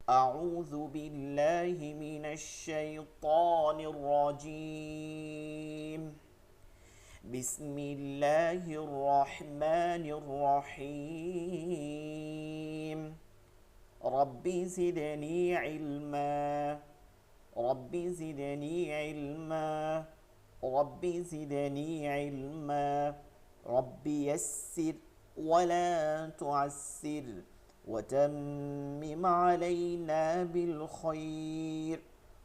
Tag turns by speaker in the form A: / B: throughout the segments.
A: أعوذ بالله من الشيطان الرجيم بسم الله الرحمن الرحيم رب زدني علما رب زدني علما رب زدني علما رب يسر ولا تعسر وتمم علينا بالخير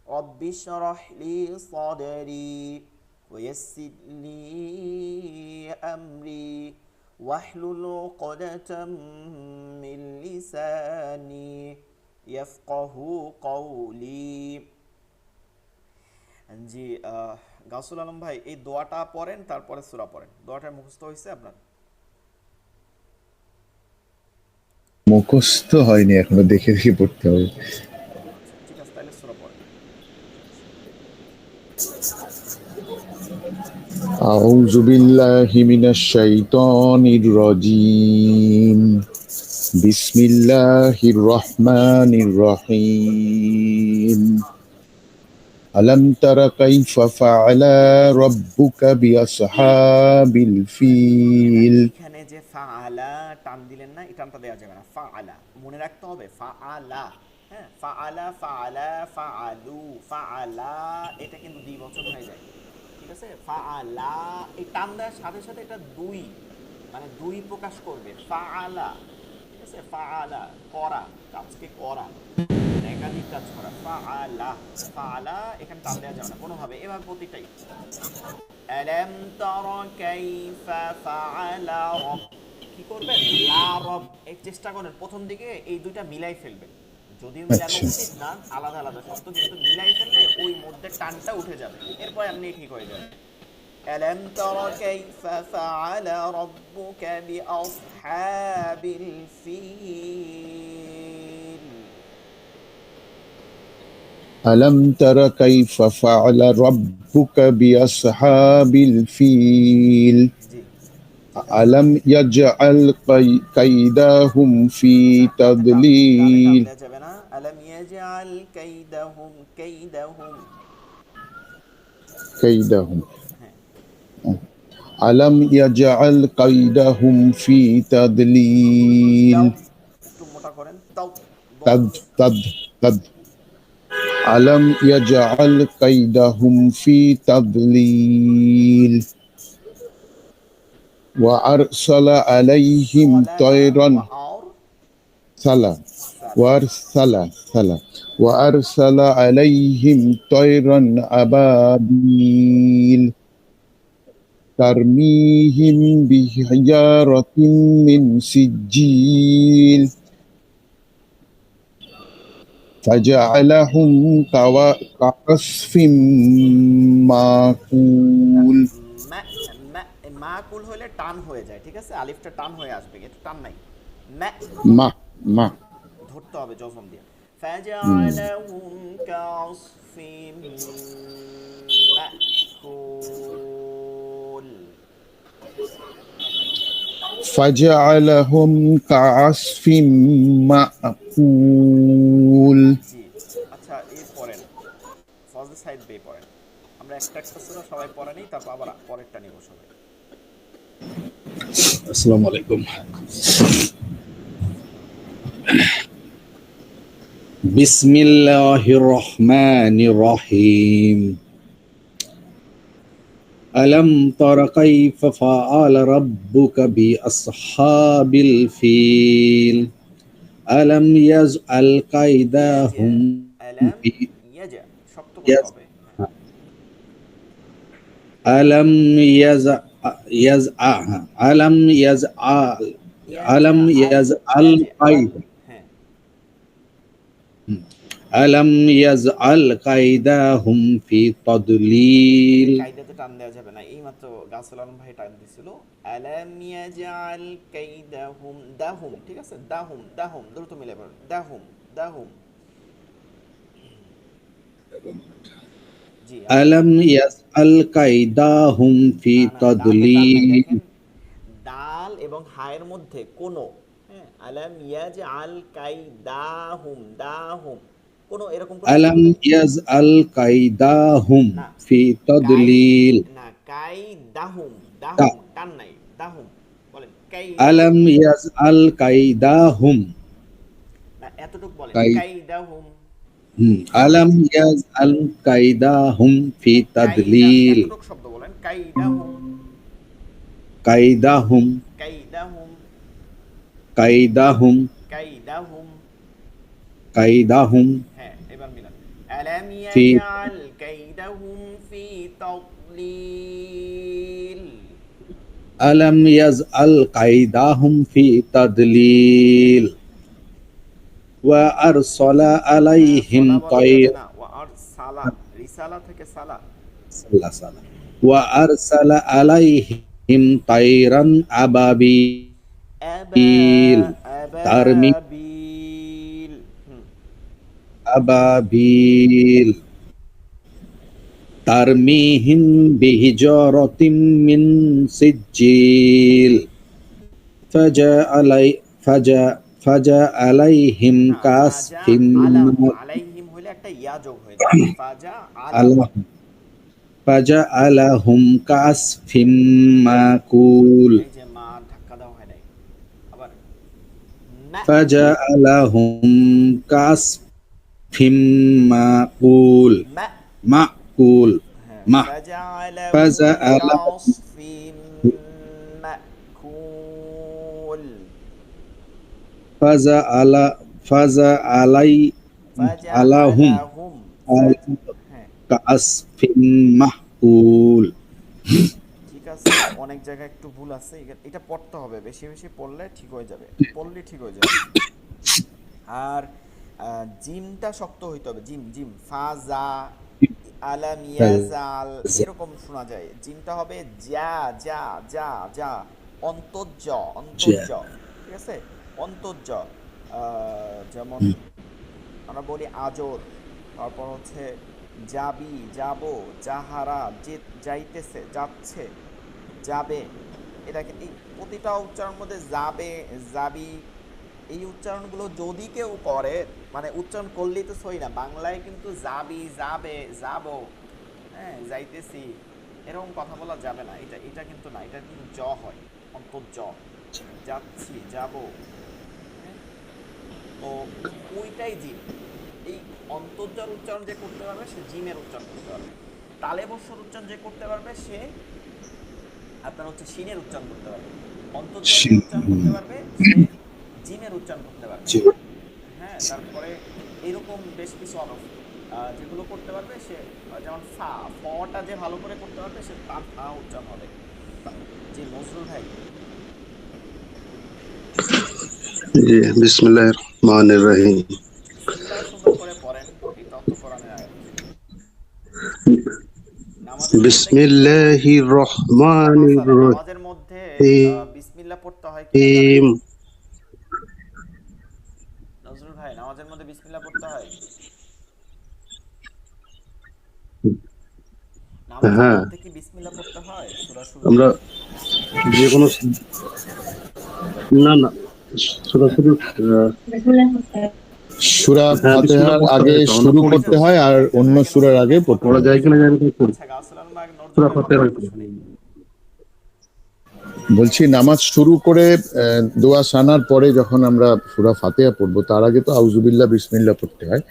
A: رب اشرح لي صدري ويسر لي أمري واحلل عقدة من لساني يفقه قولي জি গাউসুল আলম ভাই এই দোয়াটা পড়েন তারপরে সূরা পড়েন দোয়াটা মুখস্থ হয়েছে আপনার
B: মুখস্থ হয়নি এখনো দেখে দেখে পড়তে হবে
A: আচ্ছা ঠিক আছে তাহলে সূরা পড়েন
B: أعوذ بالله من الشيطان الرجيم بسم الله الرحمن الرحيم ألم تر كيف فعل ربك بأصحاب الفيل
A: এখানে যে ফাআলা টান দিলেন না এই টানটা দেওয়া যাবে না ফাআলা মনে রাখতে হবে ফাআলা হ্যাঁ ফাআলা ফাআলা ফাআলু ফাআলা এটা কিন্তু দ্বিবচন হয়ে যায় ঠিক আছে ফাআলা এই টান দেওয়ার সাথে সাথে এটা দুই মানে দুই প্রকাশ করবে ফাআলা ঠিক আছে ফাআলা করা কাজকে করা একাধিক কাজ করা ফাআলা ফাআলা এখানে টান দেওয়া যাবে না কোনোভাবে এভাবে প্রতিটাই আলাম তারা কাইফা ফাআলা রব কি করবেন লা রব এই চেষ্টা করেন প্রথম দিকে এই দুইটা মিলাই ফেলবেন যদিও মিলানো উচিত না আলাদা আলাদা শব্দ কিন্তু মিলাই ফেললে ওই মধ্যে টানটা উঠে যাবে এরপর আপনি ঠিক হয়ে যাবে আলাম তারা কাইফা ফাআলা রাব্বুকা বিআসহাবিল ফিল
B: ألم تر كيف فعل ربك بأصحاب الفيل
A: জি
B: ألم يجعل كيدهم في تضليل
A: টান দেওয়া যাবে না আলাম ইয়াজআল কাইদাহুম কাইদাহুম
B: كيدهم
A: হ্যাঁ
B: ألم يجعل كيدهم في تضليل
A: তাও একটু মোটা করেন তাও
B: تد تد تد ألم يجعل كيدهم في تضليل وأرسل عليهم طيرا سلا وأرسل عليهم طيرا أبابيل ترميهم بحجارة من سجيل فجعلهم كعصف مأكول
A: মাকুল হলে টান হয়ে যায় ঠিক আছে আলিফটা টান হয়ে আসবে এটা টান নাই মা
B: ما ما
A: ধরতে হবে জজম দিয়ে ফাজআলাহুম কাসফিম মাকুল
B: فجعلهم كعصف مأكول
A: জি আচ্ছা এই পড়েন ফজল সাইদ বে পড়েন আমরা একটা একটা সূরা সবাই পড়ে নেই তারপর আবার পরেরটা নিব সবাই
C: السلام عليكم بسم الله الرحمن الرحيم ألم تر كيف فعل ربك بأصحاب الفيل ألم يجعل كيدهم
A: আলাম
C: في
A: ইয়াজা শক্ত করতে হবে
C: ألم يجعل ألم يجعل ألم يجعل كيدهم
A: হ্যাঁ
C: ألم يجعل كيدهم في تضليل
A: কায়দাতে টান দেওয়া যাবে না এইমাত্র গাছুল আলম ভাই টান দিছিল আলাম ইয়াজআল কাইদাহুম দাহুম ঠিক আছে দাহুম দাহুম দ্রুত মিলে পড়ুন দাহুম দাহুম জি
C: ألم يجعل كيدهم في
A: না, না, ডানে
C: تضليل
A: দেখেন, ডাল এবং হায়ের মধ্যে কোনো হ্যাঁ আলাম ইয়াজআল কাইদাহুম দাহুম কোনো এরকম কোনো
C: আলাম ইয়াজআল কাইদাহুম
A: না
C: ফি
A: কাই
C: তাদলিল।
A: না কাইদাহুম
C: তা
A: দাহুম টান নাই দাহুম বলেন কাই
C: আলাম ইয়াজআল কাইদাহুম
A: না এতটুকু বলেন
C: কাই
A: কাইদাহুম
C: আলাম ইয়াজআল কাইদাহুম ফি
A: কাইদা
C: তাদলিল।
A: এতটুকু শব্দ বলেন কাইদাহুম
C: কাইদাহুম
A: কাইদাহুম
C: কাইদাহুম
A: কাইদাহুম
C: কাইদাহুম
A: হ্যাঁ এবার মিলান আলাম
C: ফি
A: ইয়াজআল কাইদাহুম ফি তাদলিল
C: আলাম ইয়াজআল কাইদাহুম ফি তাদলিল ওয়া আরসালা আলাইহিম
A: সলা বলা যাবে
C: তায়র
A: না ওয়া আর সালা রিসালা থেকে সালা
C: সাল্লা সাল্লা ওয়া আরসালা আলাইহিম তায়রান আবাবিল তারমি
A: আবাবিল
C: আবাবিল তারমিহিম বিহিজারাতিম মিন সিজ্জিল ফাজা আলাইহিম
A: না ফাজা
C: কাসফিন
A: আলাহুম আলাইহিম হইলে একটা ইয়া যোগ হয়ে যাবে ফাজা আলাহুম
C: আলাহুম ফাজা আলাহুম কাসফিম মাকুল
A: এই যে মা ধাক্কা দেওয়া হয় নাই আবার মা
C: ফাজা আলাহুম কাসফিম মাকুল
A: মা
C: মাকুল
A: হ্যাঁ
C: মা
A: ফাজআলাহুম
C: ফাজা আলাহুম
A: কাসফিম মাকুল
C: ফাজা আলা ফাজা আলাই আলাহুম
A: ফাজআলাহুম হ্যাঁ
C: কাসফিম মাকুল।
A: ঠিক আছে অনেক জায়গায় একটু ভুল আছে এটা পড়তে হবে বেশি বেশি পড়লে ঠিক হয়ে যাবে পড়লে ঠিক হয়ে যাবে আর জিমটা শক্ত হইতে হবে জিম জিম ফাজা আলাম ইয়াজাল এরকম শোনা যায় জিমটা হবে যা যা যা যা অন্তর্য অন্তর্য ঠিক আছে অন্তর্য যেমন আমরা বলি আজর তারপর হচ্ছে যাবি যাবো যাহারা যে যাইতেছে যাচ্ছে যাবে এটাকে এই প্রতিটা উচ্চারণের মধ্যে যাবে যাবি এই উচ্চারণগুলো যদি কেউ করে মানে উচ্চারণ করলেই তো সই না বাংলায় কিন্তু যাবি যাবে যাবো হ্যাঁ যাইতেছি এরকম কথা বলা যাবে না এটা এটা কিন্তু না এটা কিন্তু জ হয় অন্তর্জ যাচ্ছি যাবো হ্যাঁ তো ওইটাই জিম এই অন্তর্জার উচ্চারণ যে করতে পারবে সে জিমের উচ্চারণ করতে পারবে তালে বস্যর উচ্চারণ যে করতে পারবে সে আপনার হচ্ছে শিনের উচ্চারণ করতে পারবে অন্তর্জার যে উচ্চারণ করতে পারবে সে জিমের উচ্চারণ করতে পারবে হ্যাঁ তারপরে এরকম বেশ কিছু অনফ যেগুলো করতে পারবে সে যেমন ফা ফটা যে ভালো করে করতে পারবে সে তার ফা উচ্চারণ হবে জি নজরুল ভাই
D: জি বিসমিল্লাহির রহমানির রহিম।
A: বিসমিল্লাহ সুন্দর করে পড়েন এটা তো কোরআনের আয়াত
D: বিসমিল্লাহির রহমানির
A: নামাজের মধ্যে বিসমিল্লাহ পড়তে হয় কি
D: রহিম।
A: নজরুল ভাই নামাজের মধ্যে বিসমিল্লাহ পড়তে হয় নামাজের
D: হ্যাঁ,
A: মধ্যে কি বিসমিল্লাহ পড়তে হয় সূরা শুরু
D: আমরা যে কোনো না না সূরা শুরু
B: সূরা
D: হ্যাঁ বিসমিল্লাহ
B: ফাতিহার
D: পড়তে
B: আগে
D: হয় তো আমরা
B: শুরু
D: পড়ি তো।
B: করতে হয় আর অন্য সূরার আগে পড়তে
D: পড়া
B: হয়।
D: যায় কিনা জানি না পড়ি।
A: আচ্ছা গাউসুল আলম ভাই নজরুল
D: সূরা
A: ভাই
D: ফাতিহা
A: কথা শুনি
B: বলছি নামাজ শুরু করে দোয়া সানার পরে যখন আমরা সূরা ফাতিহা পড়বো তার আগে তো আউযুবিল্লাহ বিসমিল্লাহ পড়তে হয়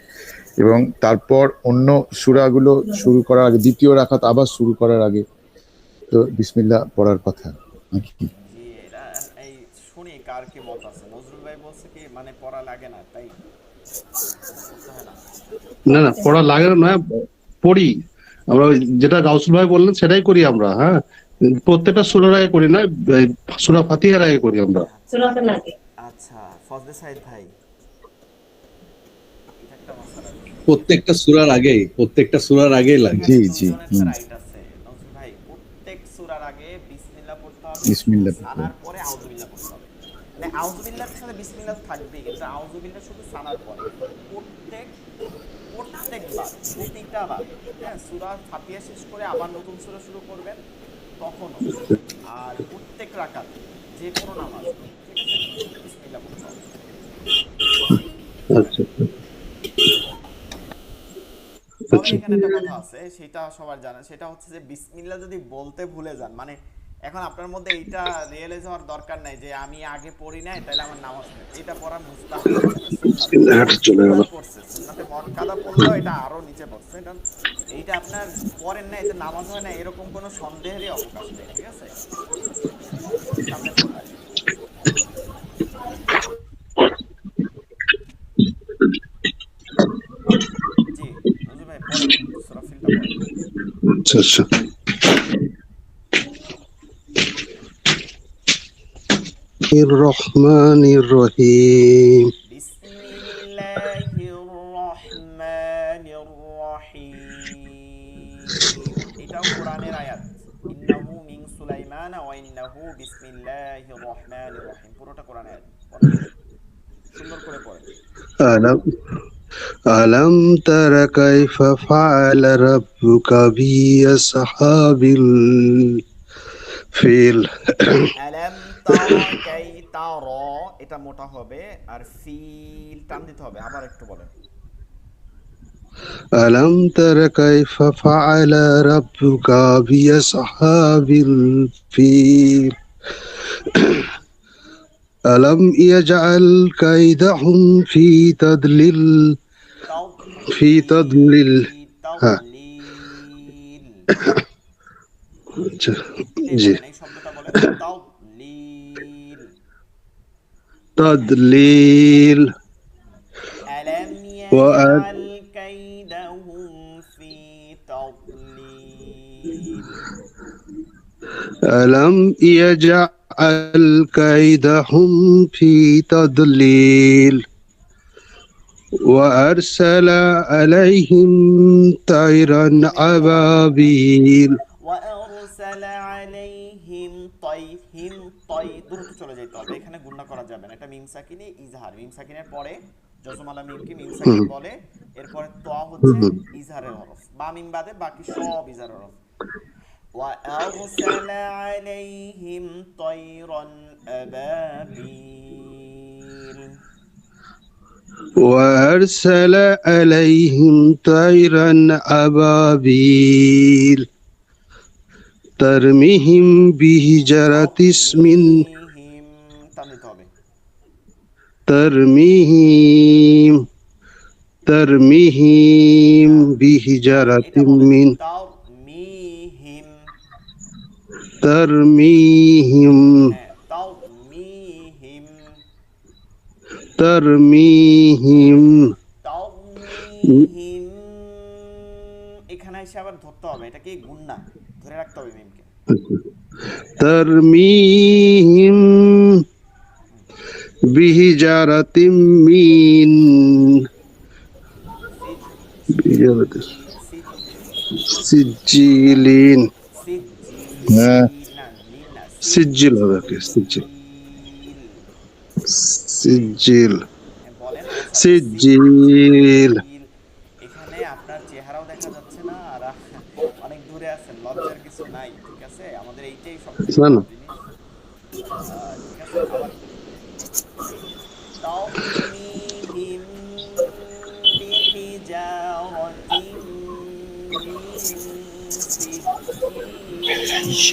B: এবং তারপর অন্য সূরাগুলো শুরু করার আগে দ্বিতীয় রাকাত আবার শুরু করার আগে তো বিসমিল্লাহ পড়ার কথা নাকি?
A: জি এটা এই শুনি কার কি মত আছে নজরুল ভাই বলছে কি মানে পড়া লাগে না তাই পড়তে হয় না
D: না না পড়া লাগে না, পড়ি আমরা ওই যেটা গাউসুল ভাই বললেন সেটাই করি আমরা। হ্যাঁ, প্রত্যেকটা সূরার আগে করি না, সূরা ফাতিহার আগে করি আমরা।
A: আচ্ছা ফজলে সাইদ ভাই এটা একটা মশলা
C: প্রত্যেকটা সূরার আগেই লাগে।
B: জি জি
A: রাইট আছে নজরুল ভাই প্রত্যেক সূরার আগে বিসমিল্লাহ পড়তে হবে
B: বিসমিল্লাহ পড়তে হবে।
A: সানার পরে আউযুবিল্লাহ পড়তে হবে মানে আউযুবিল্লাহর সাথে বিসমিল্লাহ থাকবে কিন্তু আউযুবিল্লাহ শুধু সানার পরে প্রত্যেকবার প্রতিটা বার হ্যাঁ সূরা ফাতিহা শেষ করে আবার নতুন সূরা শুরু করবেন তখনও আর প্রত্যেক রাকাতে যে কোনো নামাজ ঠিক আছে বিসমিল্লাহ পড়তে হবে
D: আচ্ছা
A: তবে
D: আচ্ছা
A: এখানে একটা কথা আছে, সেটা সবার জানা, সেটা হচ্ছে যে বিসমিল্লাহ যদি বলতে ভুলে যান, মানে এখন আপনার মধ্যে এইটা রিয়েলাইজ হওয়ার দরকার নাই যে আমি আগে পড়ি নাই তাহলে আমার নামাজ নেই, এটা পড়া মুস্তাহাব, এটা সুন্নাত।
D: এটা চলে গেল।
A: সুন্নাত পড়ছে, সুন্নাতে মুআক্কাদা পড়লেও এটা আরো নিচে পড়ছে, এটা এইটা আপনার পড়েন না, এতে নামাজ হয় না, এরকম কোনো সন্দেহেরই অবকাশ নেই, ঠিক আছে? সামনে পড়ুন। জি নজরুল ভাই পড়েন, সূরা ফিলটা পড়েন।
D: আচ্ছা আচ্ছা। রহমানির রহিম।
A: বিসমিল্লাহির রহমানির রহিম, এটাও কোরআনের আয়াত। ইন্নাহু মিন সুলাইমান ওয়া ইন্নাহু বিসমিল্লাহির রহমানির রহিম, পুরোটা কোরআনের আয়াত। পড়েন, সুন্দর করে পড়েন।
D: আলাম আলাম তারা কাইফা ফাআলা রাব্বুকা বিআসহাবিল ফিল।
A: আলাম তারা কাই তারা, এটা মোটা হবে, আর ফিল টান দিতে হবে। আবার একটু বলেন।
D: আলাম তারা কাইফা ফাআলা রাব্বুকা বিআসহাবিল ফিল আলাম ইয়াজআল কাইদাহুম ফি তাদলিল ফি তাদলিল। হ্যাঁ
A: তাদলিল,
D: আচ্ছা
A: এটাই
D: জি।
A: বলেন, এই শব্দটা বলেন, তাদলিল।
D: তাদলিল
A: আলাম
D: ওয়া
A: ইয়াজআল কাইদাহুম ফি তাদলিল।
D: ألم يجعل كيدهم في تضليل وأرسل عليهم طيرا أبابيل।
A: وأرسل عليهم طيهم দ্রুত চলে যেতে হবে, এখানে গুণনা করা যাবে না, এটা মিম সাকিনে ইজহার, মিম সাকিনের পরে জজমালা মিমকে মিম সাকিন বলে, এরপরে ত হচ্ছে ইজহারের হরফ, বা মিম বাদে বাকি সব ইজহারের হরফ। وأرسل عليهم طيرا أبابيل
D: وأرسل عليهم طيرا أبابيل ترميهم بحجارة من
A: ترميهم টান দিতে হবে।
D: ترميهم بحجارة
A: এটা বলেন,
D: من
A: তারমিহিম,
D: ترميهم
A: হ্যাঁ তারমিহিম,
D: ترميهم
A: তারমিহিম, এখানে এসে আবার ধরতে হবে, এটা কি গুণনা, ধরে রাখতে হবে মিমকে।
D: ترميهم بحجارة من سجيل
B: হ্যাঁ
D: سجل হবে কি سجل سجل
A: বলেন
D: سجل।
A: এখানে আপনার চেহারাও দেখা যাচ্ছে না, আর অনেক দূরে আছেন, লজ্জার কিছু নাই, ঠিক আছে? আমাদের এইটাই সবথেকে
D: না
A: বড়
D: না
A: জিনিস, ঠিক আছে? আবার তারমিহিম বিহিজারাতিম মিন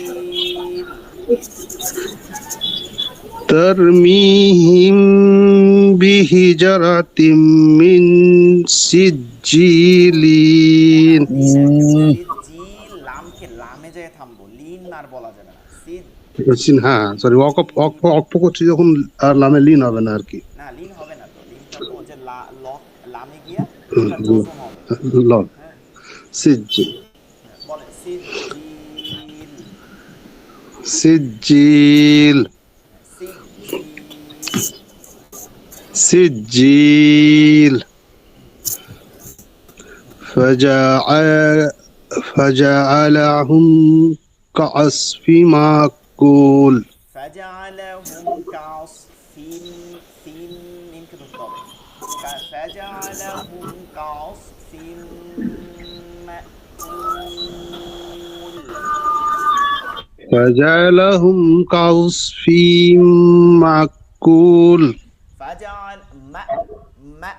A: সিজ্জিল,
D: ترميهم بحجارة من سجيل।
A: সিজ্জিল, লামকে লামে যায় থামবো, লিন আর বলা যাবে না,
D: হ্যাঁ সরি অক্ষ করছি যখন, আর লামে লিন হবে না আর কি।
A: না লিন হবে না তো, লিনটা তো যে লামে গিয়া এটা জজম হবে।
D: লন
A: হ্যাঁ
D: সিজিল
A: বলে সিজ্জিল,
D: সিজিল
A: সিজ্জিল,
D: سجيل فجعلهم كعصف مأكول
A: ফাজাআলাহুম কাসফিন, ফিন মিমকে ধরতে হবে, ফাজাআলাহুম কাসফিন মাকুল,
D: فجعلهم كعصف مأكول
A: ফাজাআল মা মা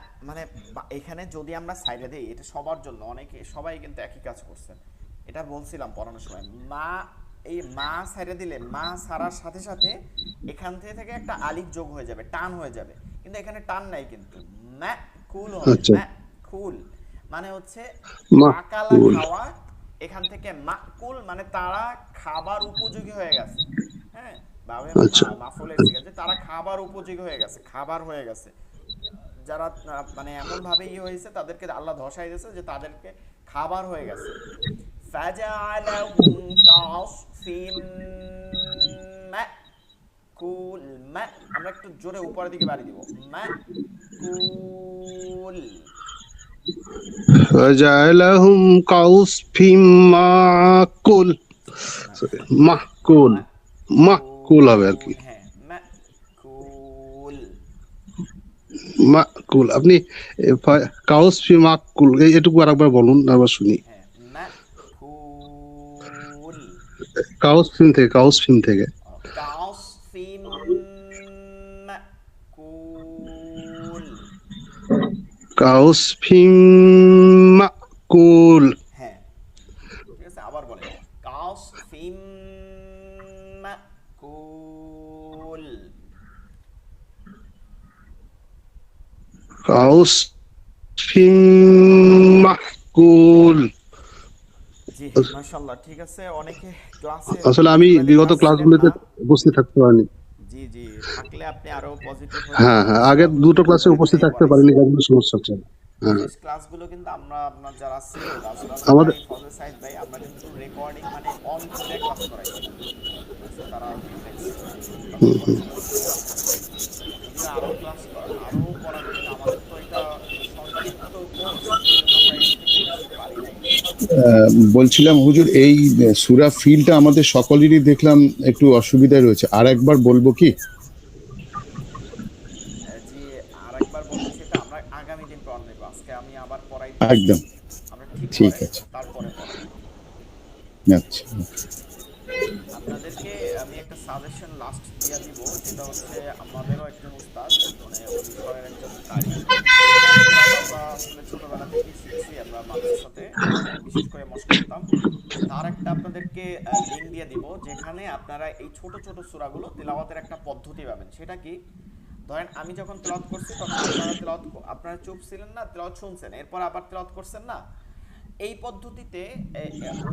A: এখানে যদি আমরা সাইডে দিই, এটা সবার জন্য, সবাই কিন্তু একই কাজ করছে, এটা বলছিলাম পড়ানোর সময়। মা, এই মা সাইডে দিলে মা সারার সাথে সাথে এখান থেকে একটা আলিফ যোগ হয়ে যাবে, টান হয়ে যাবে, কিন্তু এখানে টান নাই, কিন্তু মা কুল হবে,
D: আচ্ছা।
A: মা কুল মানে হচ্ছে আকালা
D: মাকুল।
A: খাওয়া, এখান থেকে মাকুল মানে তারা খাবার উপযোগী হয়ে গেছে। হ্যাঁ, বাবে
D: আচ্ছা।
A: মাফুলের ঠিক আছে, তারা খাবার উপযোগী হয়ে গেছে, খাবার হয়ে গেছে। যারা মানে এমন ভাবে হয়েছে, তাদেরকে আল্লাহ ধসাই দিয়েছে যে তাদেরকে খাবার হয়ে গেছে। ফাজআলাহুম কাসফিম মাকুল, মা আমরা একটু জোরে উপরের দিকে বাড়ি দিব, মাকুল।
D: ফাজালাহুম কাউসফিম মাকুল। মাকুল, মাকুল হবে আর কি।
A: হ্যাঁ, মাকুল।
D: মাকুল। আপনি কাউসফিম মাকুল এটুকু আরেকবার বলুন, আবার শুনি।
A: হ্যাঁ, মাকুল।
D: কাউসফিম থেকে
A: কাসফিম মাকুল।
D: কাউসফিম মাকুল।
A: হ্যাঁ, ঠিক আছে, আবার বলেন, কাসফিম মাকুল।
D: কাউসফিম মাকুল।
A: জি, মাশাআল্লাহ, ঠিক আছে। অনেকে ক্লাসে
D: আসলে আমি
A: রেগুলারলি
D: বিগত
A: ক্লাস ছিলেন
D: ক্লাসগুলোতে
A: না।
D: উপস্থিত থাকতে পারিনি।
A: জি জি, থাকলে আপনি আরো পজিটিভ হইতেন,
D: হ্যাঁ,
A: আমি
D: হ্যাঁ, আগের
A: সুরাগুলো
D: দুটো
A: কিন্তু
D: ক্লাসে
A: ধরে
D: উপস্থিত
A: ধরেই
D: থাকতে
A: পড়াইছি।
D: পারিনি, কারণ সমস্যা হচ্ছে। হ্যাঁ,
A: শেষ ক্লাসগুলো কিন্তু আমরা, আপনার যারা ছিল, রাসেল আলম
D: আমাদের
A: ভাই, ফজল সাইদ ভাই, আমরা কিন্তু রেকর্ডিং মানে অন করে ক্লাস করাইছি। ঠিক আছে, তারা দেখছে, লক্ষ্য করছে নিশ্চয়ই। যদিও আরো ক্লাস আরো করাবে, কিন্তু আমাদের তো এটা সংক্ষিপ্ত কোর্স, সেজন্য আমরা এর থেকে বেশি পারি নাই।
B: বলছিলাম হুজুর, এই সূরা ফিলটা আমাদের সকলেরই দেখলাম একটু অসুবিধায় রয়েছে, আর একবার বলবো কি?
A: জি, আরেকবার বলতে সেটা আমরা আগামী দিন পড়ানো নেব। আজকে আমি আবার পড়াই দিচ্ছি,
B: একদম
A: আমরা ঠিক
B: ঠিক
A: করেন,
B: আছে।
A: তারপরে পড়াবো।
B: আচ্ছা।
A: আপনাদেরকে আমি একটা সাজেশন লাস্ট দিয়া দিব, যেটা হচ্ছে আমাদেরও একজন উস্তাদ, মানে ওই বিষয়ের একজন কারি। ওনার সূরাটা আমরা আসলে ছোটবেলা থেকেই শিখছি, আমরা মাদ্রাসাতে বিশেষ করে মস্ক করতাম। তার একটা আপনাদেরকে লিংক দিয়ে দিব, যেখানে আপনারা এই ছোট ছোট সূরাগুলো তিলাওয়াতের একটা পদ্ধতি পাবেন। সেটা কি, ধরেন আমি যখন তেলাওয়াত করছি, তখন আপনারা চুপ ছিলেন না, তেলাওয়াত শুনছেন, এরপর আবার তেলাওয়াত করছেন না। এই পদ্ধতিতে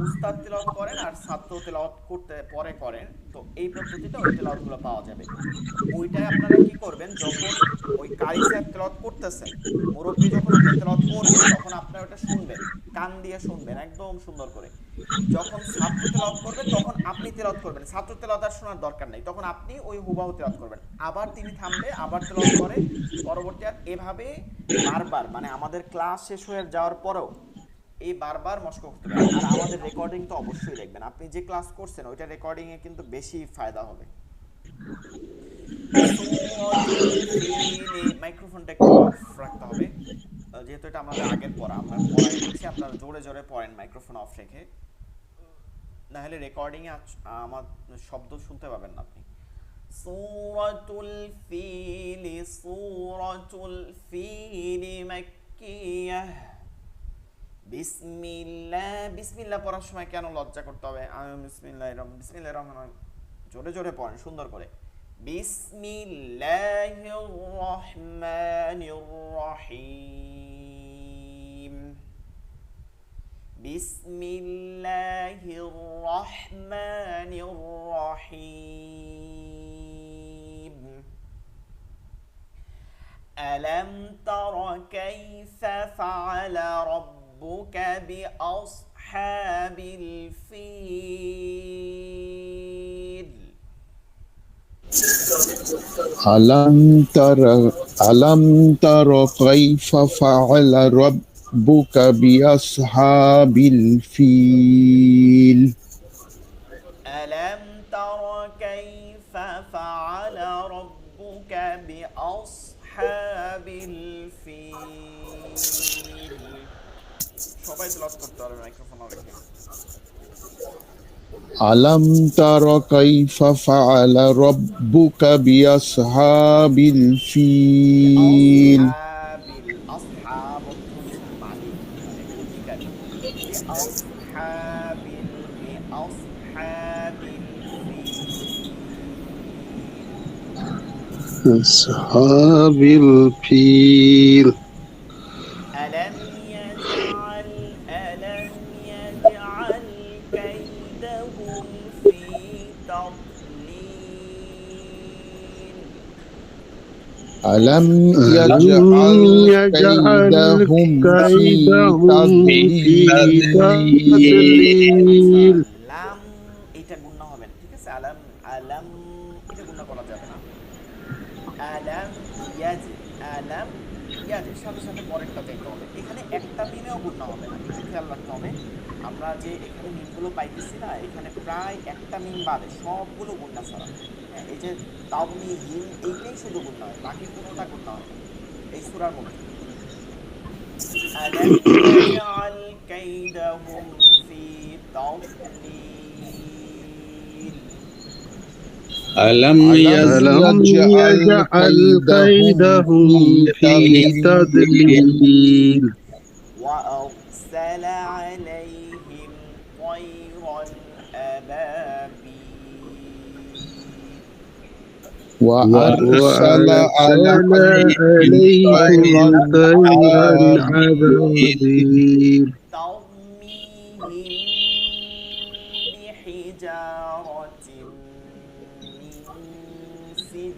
A: উস্তাদ তেলাওয়াত করেন আর ছাত্র তেলাওয়াত করতে পরে করেন, তো এই পদ্ধতিতে ওই তেলাওয়াতগুলো পাওয়া যাবে। ওইটাই আপনারা কি করবেন, যখন ওই কারি সাহেব তেলাওয়াত করতেছেন, মুরব্বী যখন আপনি তেলাওয়াত করবে, তখন আপনারা ওটা শুনবেন, কান দিয়ে শুনবেন একদম সুন্দর করে। যখন ছাত্র তেলাওয়াত করবে, তখন আপনি তেলাওয়াত করবেন, ছাত্র তেলাওয়াত আর শোনার দরকার নেই, তখন আপনি ওই হুবাহু তেলাওয়াত করবেন। আবার তিনি থামবে, আবার তেলাওয়াত করে পরবর্তী, আর এভাবে বারবার, মানে আমাদের ক্লাস শেষ হয়ে যাওয়ার পরেও এই বারবার মস্ক করতে পারেন। আর আমাদের রেকর্ডিং তো অবশ্যই দেখবেন, আপনি যে ক্লাস করছেন ওইটা রেকর্ডিং এ কিন্তু বেশি ফায়দা হবে। সূরাতুল ফিল, মাইক্রোফোনটা একটু অফ রাখতে হবে, যেহেতু এটা আমাদের আগের পড়া, আমরা পড়াই দিচ্ছি, আপনারা জোরে জোরে পড়েন মাইক্রোফোন অফ রেখে, না হলে রেকর্ডিং এ আমার শব্দ শুনতে পাবেন না আপনি। সূরাতুল ফিল, সূরাতুল ফিল মাক্কিয়াহ। বিসমিল্লাহ, বিসমিল্লাহ পড়ার সময় কেন লজ্জা করতে হবে? বিসমিল্লাহির রহমানির রহিম, জোরে জোরে পড়েন সুন্দর করে। বিসমিল্লাহির রহমানির রহিম, বিসমিল্লাহির রহমানির রহিম। ألم تر كيف فعل ربك بأصحاب الفيل؟
B: আলাম তারা কাইফা ফাআলা রাব্বুকা বিআসহাবিল ফিল।
A: ألم تر كيف فعل ربك بأصحاب الفيل؟ সবাই তেলাওয়াত করতে পারবে মাইক্রোফোন রেখে।
B: আলাম তারা কাইফা ফাআলা রাব্বুকা বিআসহাবিল ফিল।
A: আসহাবিল, আসহাব কারি বিআসহাবিল বিআসহাবিল ফিল
D: আসহাবিল ফিল
A: ألم يجعل كيدهم في تضليل
B: ألم
D: ألم
B: يجعل
D: يجعل
B: كيدهم في
D: كيدهم في
B: تضليل
D: تضليل
A: লাম এটা গুণনা হবে না, ঠিক আছে। আলাম আলাম এটা গুণনা করা যাবে না। আলাম আলাম ইয়াজের সাথে সাথে পরেরটা চাইতে হবে। এখানে একটা মিমেও গুণনা হবে না, একটু খেয়াল রাখতে হবে। আমরা যে এখানে মিমগুলো পাইতেছি না, এখানে প্রায় একটা মিম বাদে সবগুলো গুণনা ছাড়া। হ্যাঁ, এই যে তাওমি হিম এইটাই শুধু গুণনা হয়, বাকি কোনোটা গুণনা হয় না এই সূরার মধ্যে। ألم يجعل كيدهم في تضليل
C: ألم
D: ألم
B: يجعل
D: يجعل كيدهم في تضليل
A: وأرسل عليهم طيرا أبابيل
B: وأرسل عليهم
D: عليهم طيرا أبابيل
A: ترميهم بحجارة من سجيل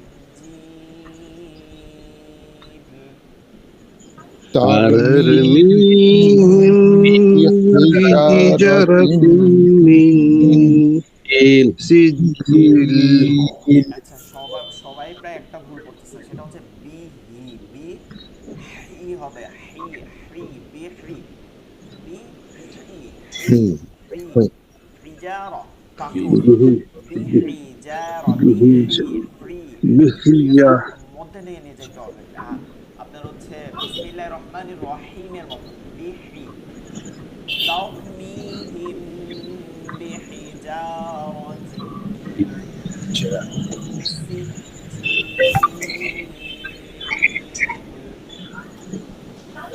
D: ترميهم بحجارة من سجيل
A: আচ্ছা, সবাই প্রায় একটা ভুল করতেছে, সেটা হচ্ছে বি হি বি হি হবে হি হি বি হি বি হি হি হি হিজারা তাকুল বি হিজারা বি হি
D: بحجارة
A: মধ্যে নিয়ে নিয়ে যেতে হবে। আপনার হচ্ছে বিসমিল্লাহির রহমানির রহিমের মতো বি হি তাওমিহিম বিহিজারাতিন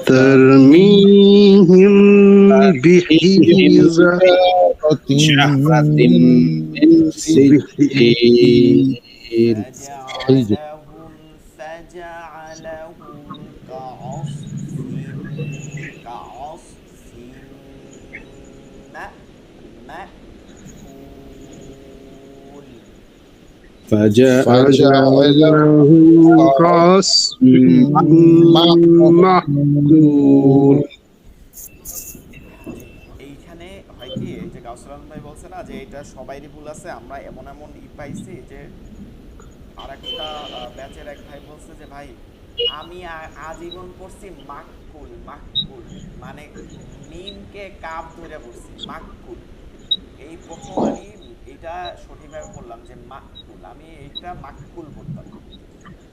D: ترميهم بحجارة
C: شهرة من سجيل
A: فجعلهم كعصف مأكول
D: فجعلهم كعصف مأكول
A: এইখানে হয় কি, এই যে গাউসুল আলম ভাই বলছে না যে এটা সবাইরই ভুল আছে, আমরা এমন এমন পাইছি যে আরেকটা ব্যাচের এক ভাই বলছে যে ভাই আমি আজীবন পড়ছি মাককুল মাককুল, মানে মিমকে কাপ ধরে পড়ছি মাককুল। এই প্রথম আমি এটা সঠিকভাবে বললাম যে মাককুল, আমি এইটা মাককুল পড়তাম।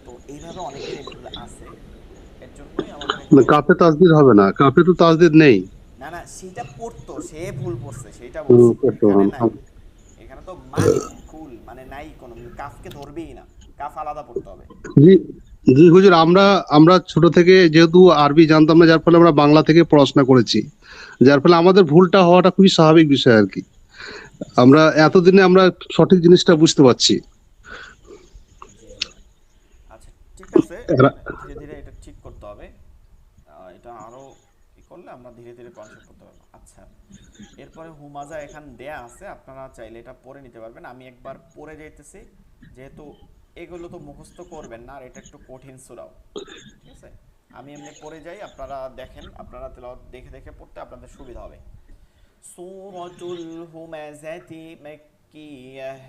A: তো এইভাবে অনেকের ভুল আছে, এর জন্যই আমাদের
D: কাপে তাসদিদ হবে না, কাপে তো তাসদিদ নেই।
A: না না সেটা পড়তো, সে ভুল পড়ছে সেটা বলছি, এখানে নাই। এখানে তো মাককুল মানে নাই, কোনো কাফকে ধরবেই না, কাফ আলাদা পড়তে হবে।
D: জি জি হুজুর, আমরা ছোট থেকে যেহেতু আরবি জানতাম না, যার ফলে আমরা বাংলা থেকে পড়াশোনা করেছি, যার ফলে আমাদের ভুলটা হওয়াটা খুবই স্বাভাবিক বিষয় আর কি। আমরা এতদিনে আমরা সঠিক জিনিসটা বুঝতে পারছি।
A: আচ্ছা ঠিক আছে, ধীরে ধীরে এটা ঠিক করতে হবে। এটা আরো কি করলে আমরা ধীরে ধীরে কনসেপ্ট করতে পারবো। আচ্ছা, এরপরে হুমাজা এখান দেয়া আছে, আপনারা চাইলে এটা পড়ে নিতে পারবেন। আমি একবার পড়ে যাইতেছি, যেহেতু এগুলো তো মুখস্থ করবেন না, আর এটা একটু কঠিন সূরাও, ঠিক আছে। আমি এমনি পড়ে যাই, আপনারা দেখেন, আপনারা তেলাওয়াত দেখে দেখে পড়তে আপনাদের সুবিধা হবে। সূরাতুল হুমাযাতি মাক্কিয়াহ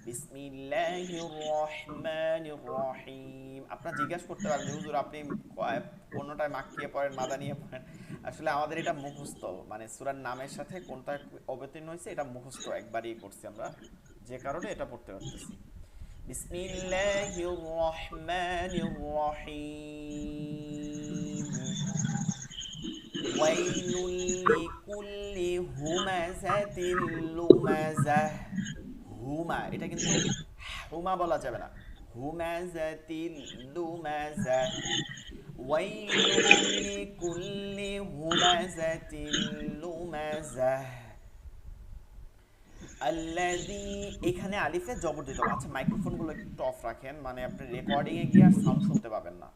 A: বিসমিল্লাহির রহমানির রহিম। আপনারা জিজ্ঞাসা করতে পারেন যে হুজুর আপনি কোনটায় মাক্কিয়া পড়েন মাদানিয়া পড়েন। আসলে আমাদের এটা মুখস্থ, মানে সূরার নামের সাথে কোনটা অবতীর্ণ হয়েছে এটা মুখস্থ একবারই করছি আমরা, যে কারণে এটা পড়তে পারতেছি। বিসমিল্লাহির রহমানির রহিম ওয়াইলুল লিকুল্লি হুমাযাতিল লুমাযাহ। হুমা এটা কিন্তু হুমা বলা যাবে না, হুমাযাতিল লুমাযাহ। ওয়াইলুল লিকুল্লি হুমাযাতিল লুমাযাহ আল্লাযী, এখানে আলিফে জবর দিতে হবে। আচ্ছা মাইক্রোফোনগুলো একটু অফ রাখেন, মানে আপনি রেকর্ডিং এ গিয়ে আর সাউন্ড শুনতে পাবেন না।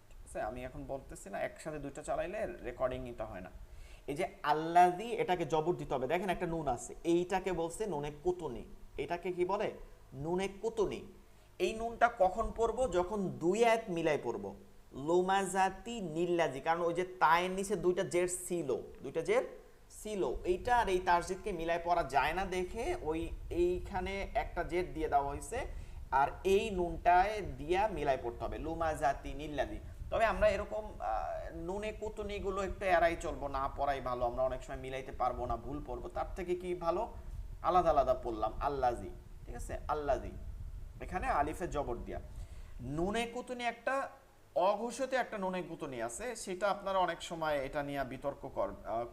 A: ঠিক আছে, আমি এখন বলতেছি না, একসাথে দুইটা চালাইলে রেকর্ডিং এটা হয় না। এই যে আল্লাযী, এটাকে জবর দিতে হবে। দেখেন একটা নুন আছে, এইটাকে বলছে নুনে কুতুনি। এটাকে কি বলে? নুনে কুতুনি। এই নুনটা কখন পড়বো? যখন দুই আয়াত মিলাই পড়বো। লোমাজাতি নিল্লাজি, কারণ ওই যে তায়ের নিচে দুইটা জের ছিল, দুইটা জের ছিল, এইটা আর এই তাসজিদকে মিলাই পড়া যায় না দেখে ওই এইখানে একটা জের দিয়ে দেওয়া হয়েছে, আর এই নুনটায় দিয়া মিলাই পড়তে হবে, লুমাজাতি নিল্লাজি। তবে আমরা এরকম নুনে কুতুনিগুলো একটু এড়াই চলবো, না পড়াই ভালো। আমরা অনেক সময় মিলাইতে পারবো না, ভুল পড়বো, তার থেকে কি ভালো আলাদা আলাদা পড়লাম। আল্লাজি, ঠিক আছে, আল্লাজি, এখানে আলিফে জবর দিয়া। নুনে কুতুনি একটা অঘোষিত একটা নুনে কুতুনি আছে, সেটা আপনারা অনেক সময় এটা নিয়ে বিতর্ক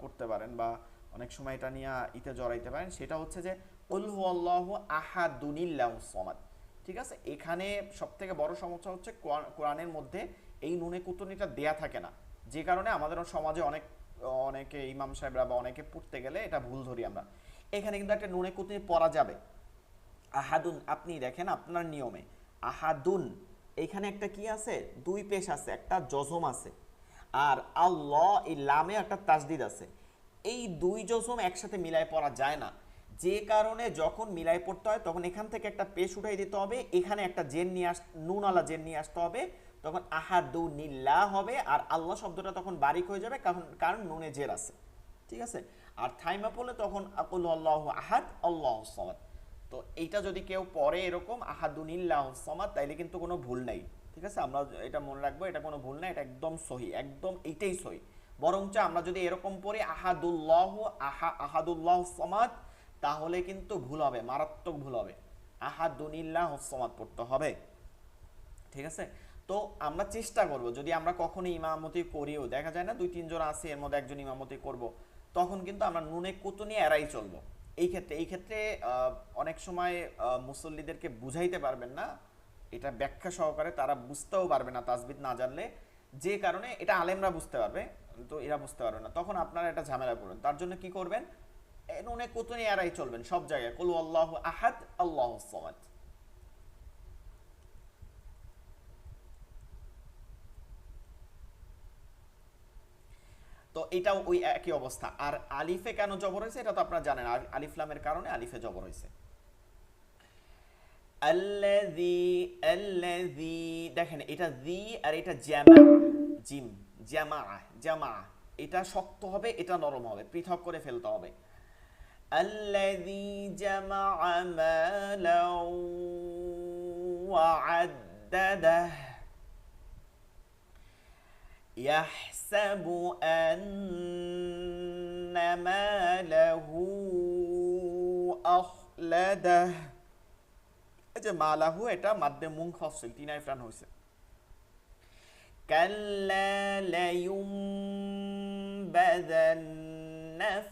A: করতে পারেন, বা অনেক সময় এটা নিয়ে ইতে জড়াইতে পারেন। সেটা হচ্ছে যে কুল হুয়াল্লাহু আহাদুনিল্লাহুস সামাদ। ঠিক আছে, এখানে সবথেকে বড় সমস্যা হচ্ছে কোরআনের মধ্যে এই নুনে কুতুনিটা দেয়া থাকে না, যে কারণে আমাদের সমাজে অনেকে ইমাম সাহেবরা বা অনেকে পড়তে গেলে এটা ভুল ধরি আমরা। এখানে কিন্তু একটা নুনে কুতুনি পড়া যাবে। আহাদুন, আপনি দেখেন আপনার নিয়মে আহাদুন, এইখানে একটা কি আছে? দুই পেশ আছে, একটা জজম আছে, আর আল্লাহ এই লামে একটা তাসদিদ আছে। এই দুই জজম একসাথে মিলাই পড়া যায় না, যে কারণে যখন মিলাই পড়তে হয় তখন এখান থেকে একটা পেশ উঠাই দিতে হবে, এখানে একটা জেন নিয়ে নুন আলা জেন নিয়ে আসতে হবে, তখন আহাদুনিল্লাহ হবে, আর আল্লাহ শব্দটা তখন বারিক হয়ে যাবে, কারণ নুনে জের আছে। ঠিক আছে, আর থাইমা পড়লে তখন আকুল আল্লাহু আহাদ আল্লাহুস সামাদ। তো এইটা যদি কেউ পড়ে এরকম আহাদুনিল্লাহুস সামাদ, তাইলে কিন্তু কোনো ভুল নাই। ঠিক আছে, আমরা এটা মনে রাখবো, এটা কোনো ভুল নাই, এটা একদম সহি, একদম এইটাই সহি। বরঞ্চ আমরা যদি এরকম পড়ি আহাদুল্লাহুস সামাদ, তাহলে কিন্তু ভুল হবে, মারাত্মক ভুল হবে। আহাদুনিল্লাহুস সামাদ পড়তে হবে। ঠিক আছে, তো আমরা চেষ্টা করব, যদি আমরা কখনো ইমামতি করিও, দেখা যায় না দুই তিনজন আছে এর মধ্যে একজন ইমামতি করব, তখন কিন্তু আমরা নুনে কুতুনি এড়াই চলবো। এই ক্ষেত্রে অনেক সময় মুসল্লিদেরকে বুঝাইতে পারবেন না, এটা ব্যাখ্যা সহকারে তারা বুঝতেও পারবে না তাসবিদ না জানলে, যে কারণে এটা আলেমরা বুঝতে পারবে, তো এরা বুঝতে পারবে না, তখন আপনারা এটা ঝামেলা করবেন। তার জন্য কি করবেন? নুনে কুতুনি এড়াই চলবেন সব জায়গায়, কুল আল্লাহু আহাদ আল্লাহুস সামাদ। তো এটাও ওই একই অবস্থা। আর আলিফে কেন জবর হয়েছে এটা তো আপনারা জানেন, আলিফ লামের কারণে আলিফে জবর হয়েছে। আল্লাযী, আল্লাযী, দেখেন এটা জি আর এটা জামা, জিম, জামা, জামা, এটা শক্ত হবে, এটা নরম হবে, পৃথক করে ফেলতে হবে। আল্লাযী জামা মালাও ওয়া আদ্দাদাহ يحسب أن ماله أخلده। এই যে মালাহু, এটা মাদ্দে মুনফাসিল, তিন আলিফ টান হয়েছে। কাল্লা লায়ুমবাযান্না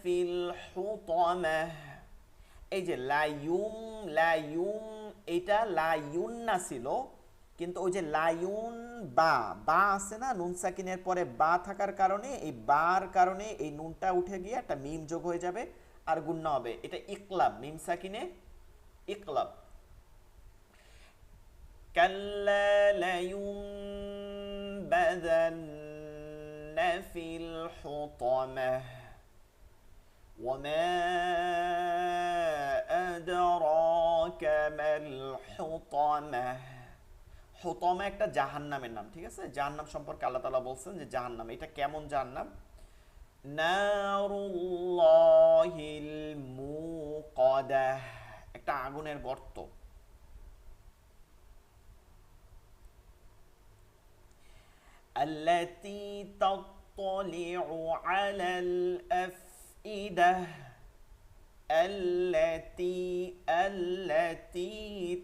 A: ফিল হুতামাহ। এই যে লায়ুম, এটা লায়ুন্না ছিল, কিন্তু ওই যে লায়ুন বা আছে না, নুন সাকিনের পরে বা থাকার কারণে, এই বার কারণে এই নুনটা উঠে গিয়ে একটা মিম যোগ হয়ে যাবে আর গুণনা হবে, এটা ইকলাব, মিম সাকিনে ইকলাব। কাল্লা লায়ুমবাযান্না ফিল হুতামাহ ওয়া মা আদরাকা মাল হুতামাহ। হুতামা একটা জাহান্নামের নাম। ঠিক আছে, জাহান্নাম সম্পর্কে আল্লাহ তাআলা বলছেন যে জাহান্নাম, এটা কেমন জাহান্নাম? নারুল্লাহিল মুকাদাহ, একটা আগুনের গর্ত। আল্লাতী তাত্তালিউ আলাল আফইদাহ, আল্লাতী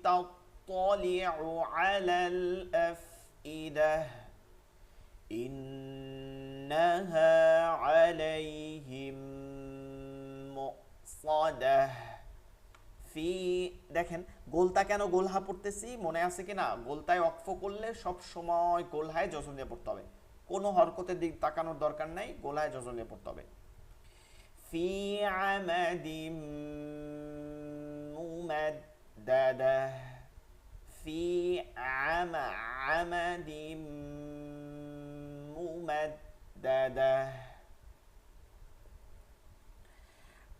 A: তাত্তালিউ আলাল আফইদাহ ইন্নাহা আলাইহিম মুসাদাহ ফি, দেখেন গোলতা কেন গোলহা পড়তেছি মনে আছে কি না? গোলতায় ওয়াকফ করলে সব সময় গোলহায় যজম দিয়ে পড়তে হবে, কোনো হরকতের দিক তাকানোর দরকার নাই, গোলহায় যজম দিয়ে পড়তে হবে। ফি আমাদিম মুমাদ্দাদা, ফি আমাদিম মুমাদ্দাদা।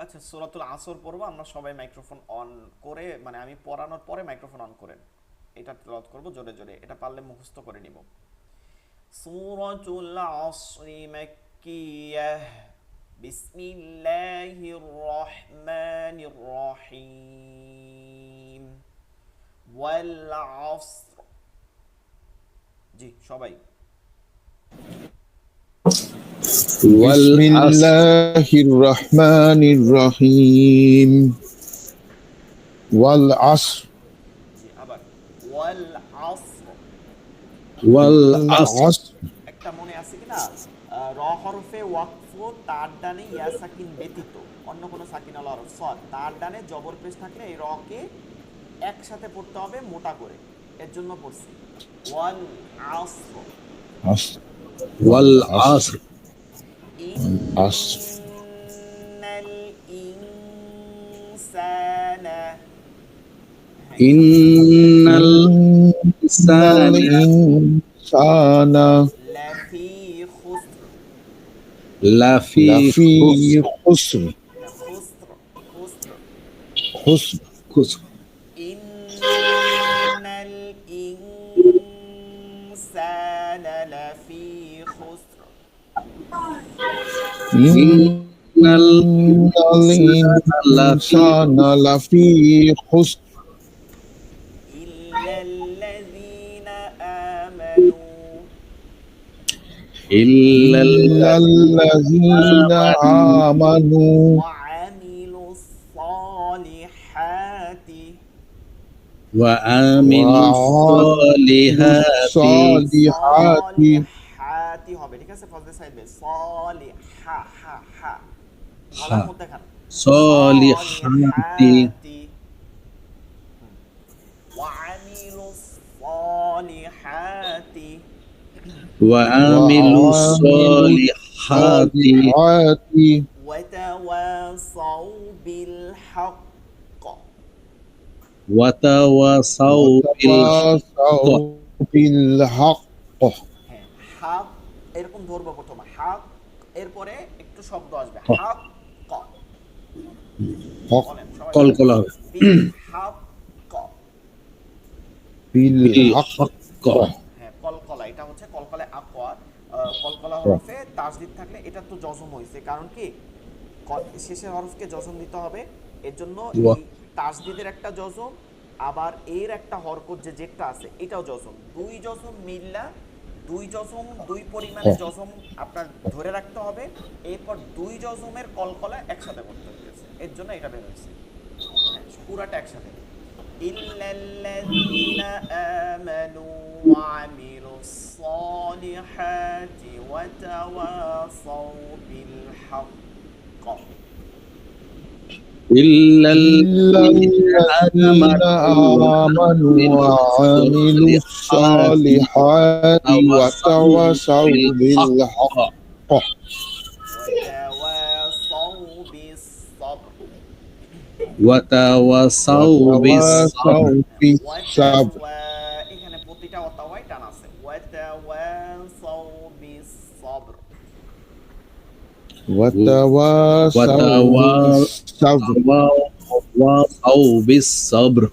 A: আচ্ছা, সূরাতুল আসর পড়বো আমরা সবাই, মাইক্রোফোন অন করে, মানে আমি পড়ানোর পরে মাইক্রোফোন অন করেন, এটা তেলাওয়াত করব জোরে জোরে, এটা পারলে মুখস্থ করে নিব। সূরাতুল আসরি মাক্কিয়াহ, বিসমিল্লাহির রহমানির রহিম, ওয়াল আসর। জি সবাই।
B: بسم الله الرحمن الرحيم والعصر
A: জি আবার ওয়াল আসর।
B: والعصر
A: একটা মনে আছে কিনা, র হরফে ওয়াকফ, তার ডানে ইয়া সাকিন ব্যতীত অন্য কোনো সাকিন আলা হরফ সদ, তার ডানে জবর পেশ থাকলে এই রকে একসাথে পড়তে হবে মোটা করে, এর জন্য পড়ছি ওয়াল আসর।
B: عصر
C: والعصر
B: عصر
A: ইন্নাল ইনসানা,
C: إن
B: الإنسان
A: লাফি খুসর,
C: لفي
B: لفي خسر
A: খুসর খুসর।
B: خسر
C: خسر
A: ইন্নাল ইনসানা লাফি খুসর।
C: إن
B: الإنسان لفي خسر
A: ইল্লাল্লাযীনা আমানু,
C: إلا
B: الذين آمنوا
A: وعملوا الصالحات،
C: وعملوا الصالحات
A: صالحات হবে, ঠিক আছে? ফার্স্ট সাইড বে সালিহা, হা হা গলার মধ্যে খান,
C: صالحات
A: وعملوا الصالحات
C: وعملوا الصالحات
A: وتواصوا بالحق
C: وتواصوا
B: بالحق
A: হ্যাঁ, হাক এরকম ধরবো, প্রথমে হাক, এরপরে একটু শব্দ আসবে হাক ক, বলেন সবাই
C: কলকলা হবে।
A: হাক ক,
B: بالحق
A: হ্যাঁ কলকলা, এটা হচ্ছে কলকলা আকওয়া, কলকলা হরফে তাসদীদ থাকলে এটা তো জজম হইছে, কারণ কি শেষের হরফকে জজম দিতে হবে, এর জন্য এই তাসদীদের একটা জজম, আবার এর একটা হরকত যে জেটটা আছে এটাও জজম, দুই জজম মিল্লা, দুই জজম দুই পরিমাণে জজম আপনার ধরে রাখতে হবে, এরপর দুই জজমের কলকলা একসাথে করতে হয়েছে, এর জন্য এটা বের হয়েছে পুরাটা একসাথে। ইল্লাল্লাযীনা আমানু ওয়া আমিলুস সালিহাতি ওয়া তাওয়াসাউ বিল হক্ক।
C: إلا
B: الذين آمنوا وعملوا الصالحات وتواصوا بالحق
A: وتواصوا بالصبر
C: وتواصوا بالصبر
A: এখানে প্রতিটা অতাওয়াই টান আছে, ওয়াতাওয়াসাউ বিসসবর
B: وتواصوا بالصبر
C: بالصبر